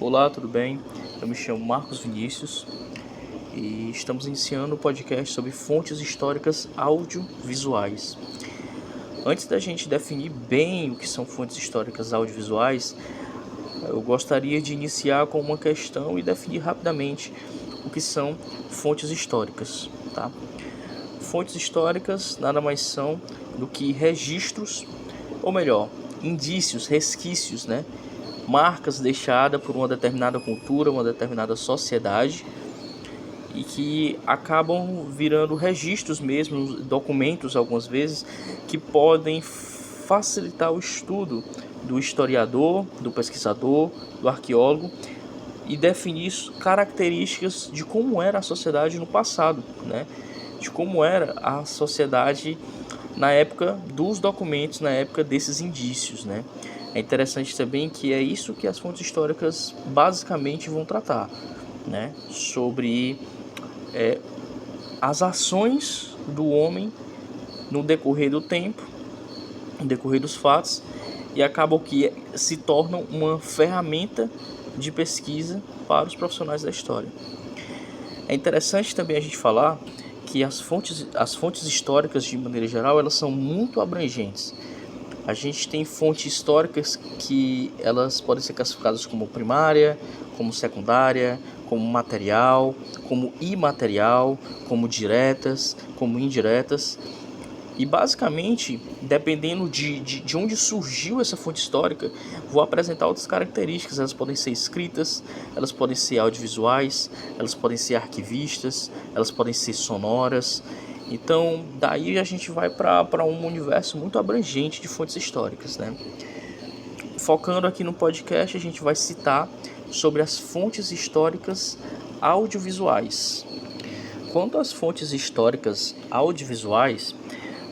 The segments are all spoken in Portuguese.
Olá, tudo bem? Eu me chamo Marcos Vinícius e estamos iniciando o podcast sobre fontes históricas audiovisuais. Antes da gente definir bem o que são fontes históricas audiovisuais, eu gostaria de iniciar com uma questão e definir rapidamente o que são fontes históricas, tá? Fontes históricas nada mais são do que registros, ou melhor, indícios, resquícios, né? Marcas deixadas por uma determinada cultura, uma determinada sociedade e que acabam virando registros mesmo, documentos algumas vezes, que podem facilitar o estudo do historiador, do pesquisador, do arqueólogo e definir características de como era a sociedade no passado, né? De como era a sociedade na época dos documentos, na época desses indícios, né? É interessante também que é isso que as fontes históricas basicamente vão tratar, né? Sobre as ações do homem no decorrer do tempo, no decorrer dos fatos, e acabam que se tornam uma ferramenta de pesquisa para os profissionais da história. É interessante também a gente falar que as fontes históricas, de maneira geral, elas são muito abrangentes. A gente tem fontes históricas que elas podem ser classificadas como primária, como secundária, como material, como imaterial, como diretas, como indiretas. E basicamente, dependendo de onde surgiu essa fonte histórica, vou apresentar outras características. Elas podem ser escritas, elas podem ser audiovisuais, elas podem ser arquivistas, elas podem ser sonoras. Então, daí a gente vai para um universo muito abrangente de fontes históricas, né? Focando aqui no podcast, a gente vai citar sobre as fontes históricas audiovisuais. Quanto às fontes históricas audiovisuais,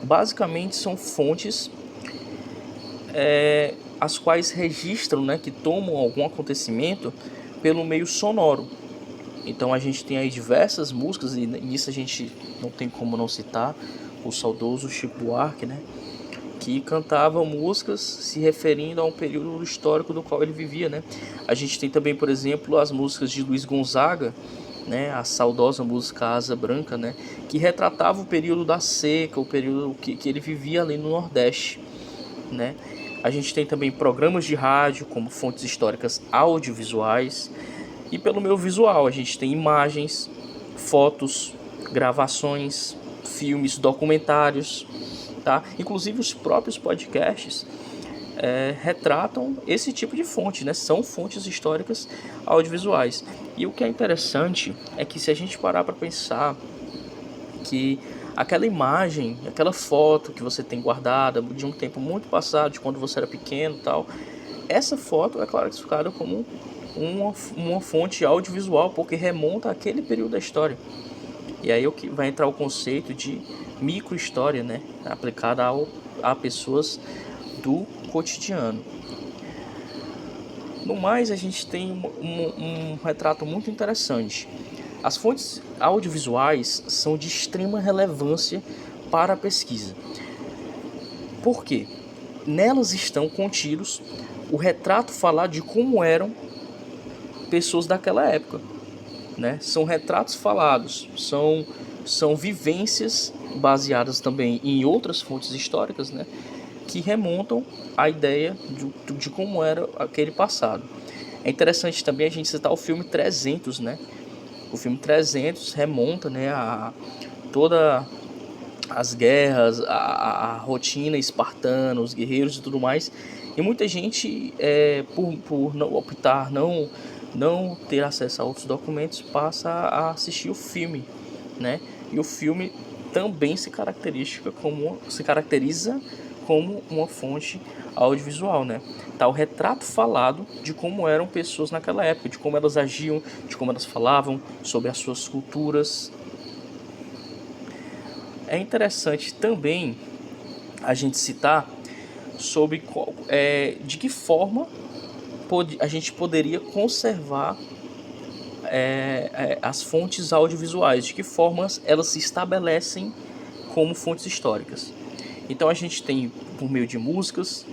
basicamente são fontes as quais registram, né, que tomam algum acontecimento pelo meio sonoro. Então a gente tem aí diversas músicas, e nisso a gente não tem como não citar o saudoso Chico Buarque, né, que cantava músicas se referindo a um período histórico do qual ele vivia, né. A gente tem também, por exemplo, as músicas de Luiz Gonzaga, né, a saudosa música Asa Branca, né, que retratava o período da seca, o período que ele vivia ali no Nordeste, né. A gente tem também programas de rádio como fontes históricas audiovisuais. E pelo meu visual, a gente tem imagens, fotos, gravações, filmes, documentários, tá? Inclusive os próprios podcasts retratam esse tipo de fonte, né? São fontes históricas audiovisuais. E o que é interessante é que se a gente parar para pensar que aquela imagem, aquela foto que você tem guardada de um tempo muito passado, de quando você era pequeno e tal, essa foto é classificada como uma fonte audiovisual, porque remonta àquele período da história. E aí vai entrar o conceito de microhistória, né, aplicada a pessoas do cotidiano. No mais, a gente tem um retrato muito interessante. As fontes audiovisuais são de extrema relevância para a pesquisa. Por quê? Nelas estão contidos o retrato falado de como eram pessoas daquela época, né? São retratos falados, são vivências baseadas também em outras fontes históricas, né? Que remontam à ideia de como era aquele passado. É interessante também a gente citar o filme 300, né? O filme 300 remonta, né, a toda as guerras, a rotina espartana, os guerreiros e tudo mais. E muita gente, por não optar, não ter acesso a outros documentos, passa a assistir o filme, né? E o filme também se caracteriza como uma fonte audiovisual, né? Tá o retrato falado de como eram pessoas naquela época, de como elas agiam, de como elas falavam, sobre as suas culturas. É interessante também a gente citar sobre de que forma a gente poderia conservar as fontes audiovisuais, de que formas elas se estabelecem como fontes históricas. Então a gente tem por meio de músicas,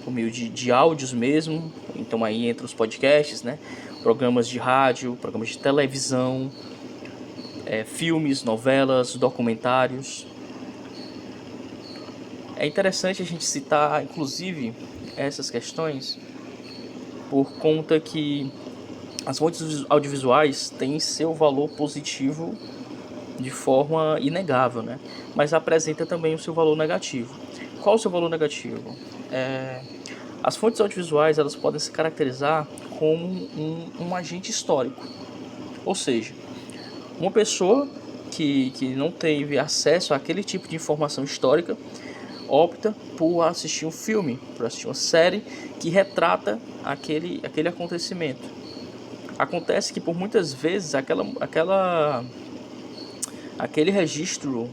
por meio de áudios mesmo, Então aí entra os podcasts, né? Programas de rádio, programas de televisão, filmes, novelas, documentários. É interessante a gente citar, inclusive, essas questões por conta que as fontes audiovisuais têm seu valor positivo de forma inegável, né? Mas apresenta também o seu valor negativo. Qual o seu valor negativo? As fontes audiovisuais elas podem se caracterizar como um agente histórico, ou seja, uma pessoa que não teve acesso àquele tipo de informação histórica opta por assistir um filme, por assistir uma série que retrata aquele acontecimento. Acontece que por muitas vezes aquele registro,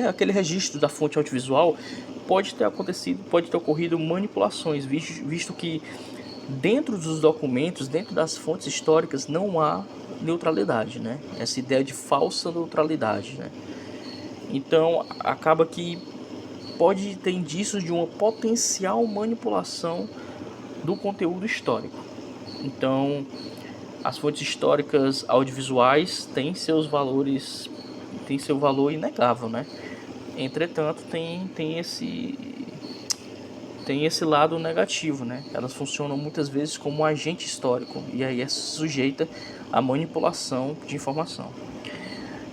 aquele registro da fonte audiovisual pode ter ocorrido manipulações, visto que dentro dos documentos, dentro das fontes históricas, não há neutralidade, né? Essa ideia de falsa neutralidade, né? Então acaba que pode ter indícios de uma potencial manipulação do conteúdo histórico. Então, as fontes históricas audiovisuais têm seus valores, têm seu valor inegável, né? Entretanto, tem esse lado negativo, né? Elas funcionam muitas vezes como um agente histórico e aí é sujeita à manipulação de informação.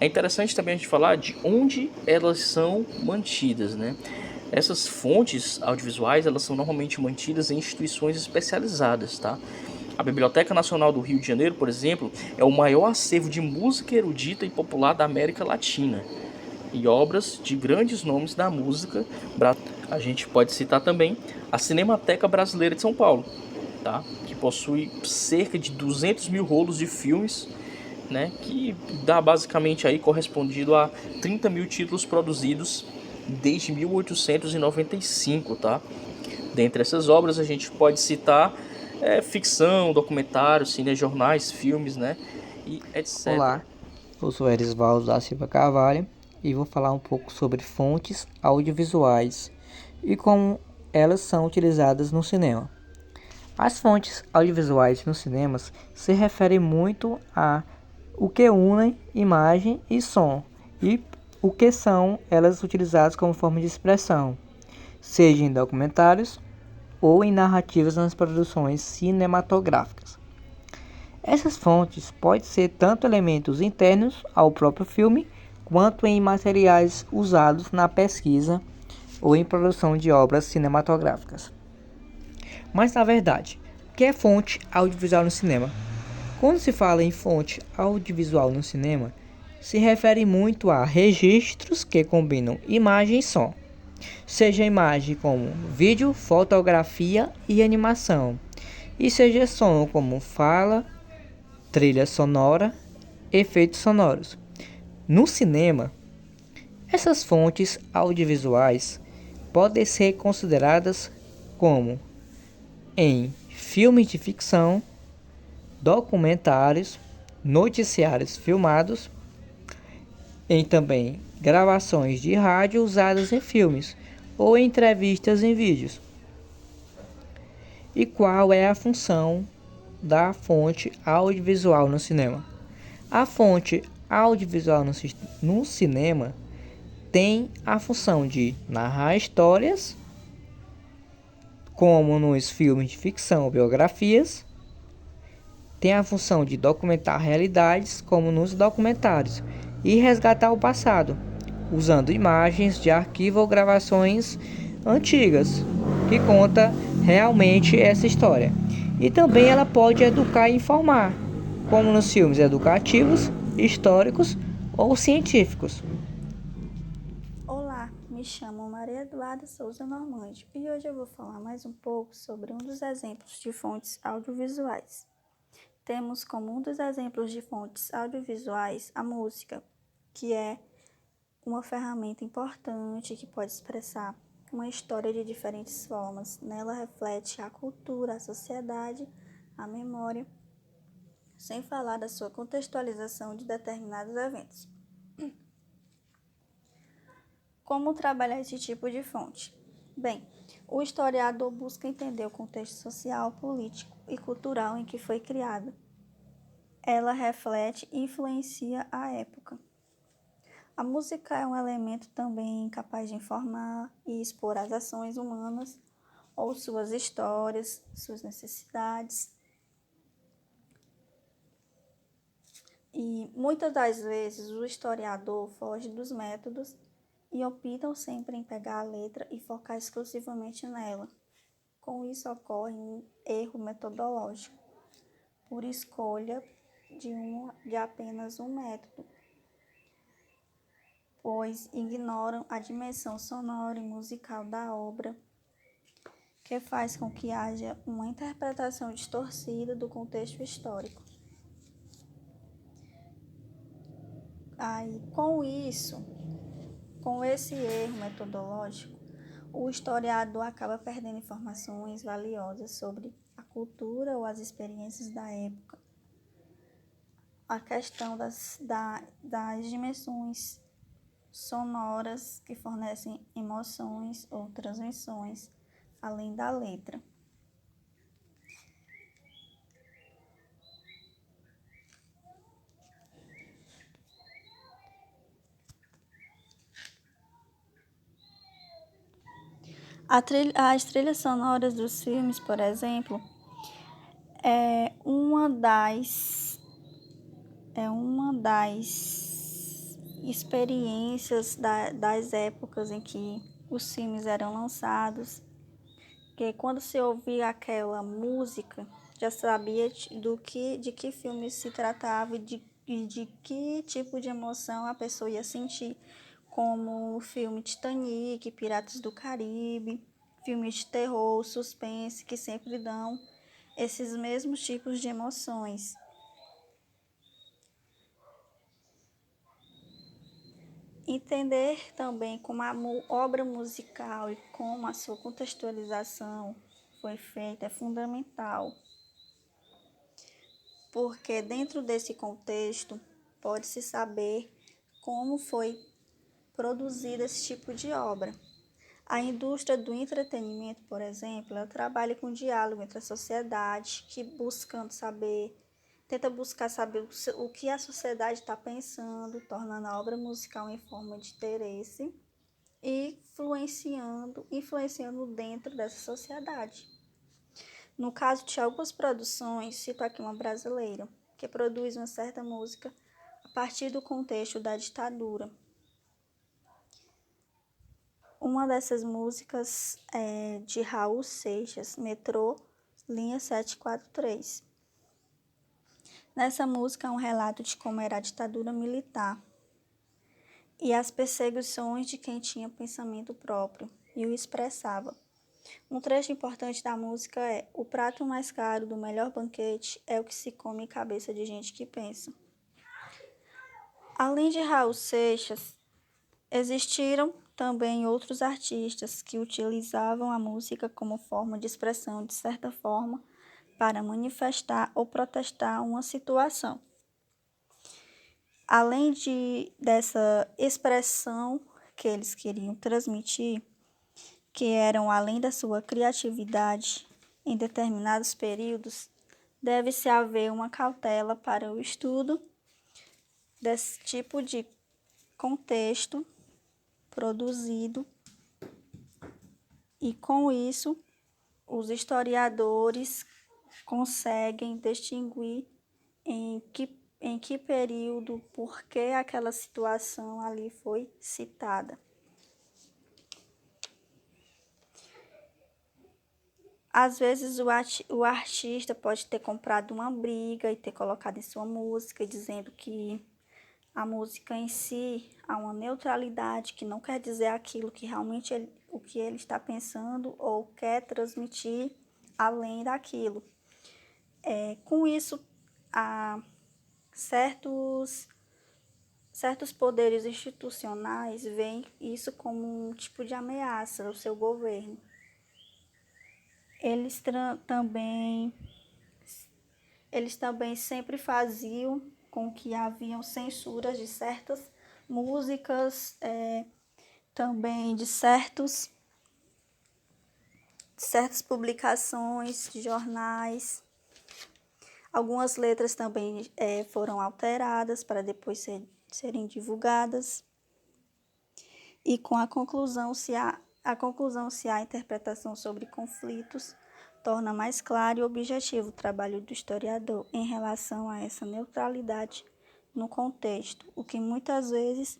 É interessante também a gente falar de onde elas são mantidas, né? Essas fontes audiovisuais, elas são normalmente mantidas em instituições especializadas, tá? A Biblioteca Nacional do Rio de Janeiro, por exemplo, é o maior acervo de música erudita e popular da América Latina e obras de grandes nomes da música. A gente pode citar também a Cinemateca Brasileira de São Paulo, tá? Que possui cerca de 200 mil rolos de filmes, né? Que dá basicamente aí correspondido a 30 mil títulos produzidos desde 1895, tá? Dentre essas obras a gente pode citar ficção, documentários, cinejornais, filmes, né? E etc. Olá, eu sou Erisvaldo da Silva Carvalho e vou falar um pouco sobre fontes audiovisuais e como elas são utilizadas no cinema. As fontes audiovisuais nos cinemas se referem muito a o que unem imagem e som e o que são elas utilizadas como forma de expressão, seja em documentários ou em narrativas nas produções cinematográficas. Essas fontes podem ser tanto elementos internos ao próprio filme, quanto em materiais usados na pesquisa ou em produção de obras cinematográficas. Mas na verdade, o que é fonte audiovisual no cinema? Quando se fala em fonte audiovisual no cinema, se refere muito a registros que combinam imagem e som, seja imagem como vídeo, fotografia e animação, e seja som como fala, trilha sonora, efeitos sonoros. No cinema, essas fontes audiovisuais podem ser consideradas como em filmes de ficção, documentários, noticiários filmados, em também gravações de rádio usadas em filmes ou entrevistas em vídeos. E qual é a função da fonte audiovisual no cinema? A fonte audiovisual no cinema tem a função de narrar histórias, como nos filmes de ficção ou biografias, tem a função de documentar realidades, como nos documentários, e resgatar o passado, usando imagens de arquivo ou gravações antigas, que conta realmente essa história. E também ela pode educar e informar, como nos filmes educativos, históricos ou científicos. Olá, me chamo Maria Eduarda Souza Normandi e hoje eu vou falar mais um pouco sobre um dos exemplos de fontes audiovisuais. Temos como um dos exemplos de fontes audiovisuais a música, que é uma ferramenta importante que pode expressar uma história de diferentes formas. Nela reflete a cultura, a sociedade, a memória, sem falar da sua contextualização de determinados eventos. Como trabalhar esse tipo de fonte? Bem, O historiador busca entender o contexto social, político e cultural em que foi criada. Ela reflete e influencia a época. A música é um elemento também capaz de informar e expor as ações humanas ou suas histórias, suas necessidades. E muitas das vezes o historiador foge dos métodos e optam sempre em pegar a letra e focar exclusivamente nela. Com isso ocorre um erro metodológico, por escolha de apenas um método, pois ignoram a dimensão sonora e musical da obra, que faz com que haja uma interpretação distorcida do contexto histórico. Aí, com esse erro metodológico, o historiador acaba perdendo informações valiosas sobre a cultura ou as experiências da época. A questão das dimensões sonoras que fornecem emoções ou transmissões, além da letra. As trilhas sonoras dos filmes, por exemplo, é uma das experiências das épocas em que os filmes eram lançados, que quando se ouvia aquela música, já sabia de que filme se tratava e de que tipo de emoção a pessoa ia sentir, como o filme Titanic, Piratas do Caribe, filmes de terror, suspense, que sempre dão esses mesmos tipos de emoções. Entender também como a obra musical e como a sua contextualização foi feita é fundamental, porque dentro desse contexto pode-se saber como foi produzido esse tipo de obra. A indústria do entretenimento, por exemplo, ela trabalha com diálogo entre a sociedade, tenta buscar saber o que a sociedade está pensando, tornando a obra musical em forma de interesse e influenciando dentro dessa sociedade. No caso de algumas produções, cito aqui uma brasileira, que produz uma certa música a partir do contexto da ditadura. Uma dessas músicas é de Raul Seixas, Metrô, linha 743. Nessa música é um relato de como era a ditadura militar e as perseguições de quem tinha pensamento próprio e o expressava. Um trecho importante da música é: o prato mais caro do melhor banquete é o que se come em cabeça de gente que pensa. Além de Raul Seixas, existiram também outros artistas que utilizavam a música como forma de expressão, de certa forma, para manifestar ou protestar uma situação. Além dessa expressão que eles queriam transmitir, que eram além da sua criatividade em determinados períodos, deve-se haver uma cautela para o estudo desse tipo de contexto produzido e, com isso, os historiadores conseguem distinguir em que período, por que aquela situação ali foi citada. Às vezes o artista pode ter comprado uma briga e ter colocado em sua música, dizendo que a música em si há uma neutralidade, que não quer dizer aquilo que realmente o que ele está pensando ou quer transmitir além daquilo. Com isso, há certos poderes institucionais veem isso como um tipo de ameaça ao seu governo. Eles também sempre faziam com que haviam censuras de certas músicas, também de certos certas publicações de jornais. Algumas letras também foram alteradas para depois serem divulgadas. E com a conclusão, se há interpretação sobre conflitos, torna mais claro e objetivo o trabalho do historiador em relação a essa neutralidade no contexto, o que muitas vezes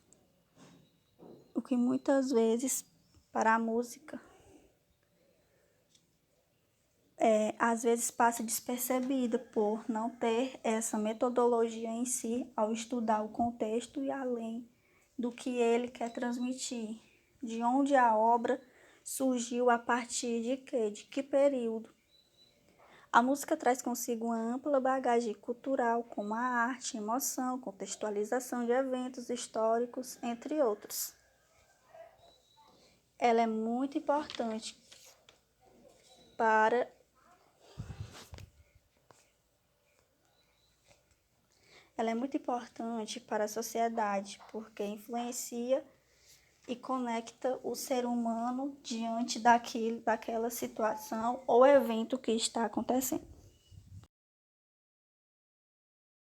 para a música às vezes passa despercebida por não ter essa metodologia em si ao estudar o contexto e além do que ele quer transmitir, de onde a obra surgiu, a partir de quê, de que período. A música traz consigo uma ampla bagagem cultural, como a arte, emoção, contextualização de eventos históricos, entre outros. Ela é muito importante para a sociedade, porque influencia e conecta o ser humano diante daquela situação ou evento que está acontecendo.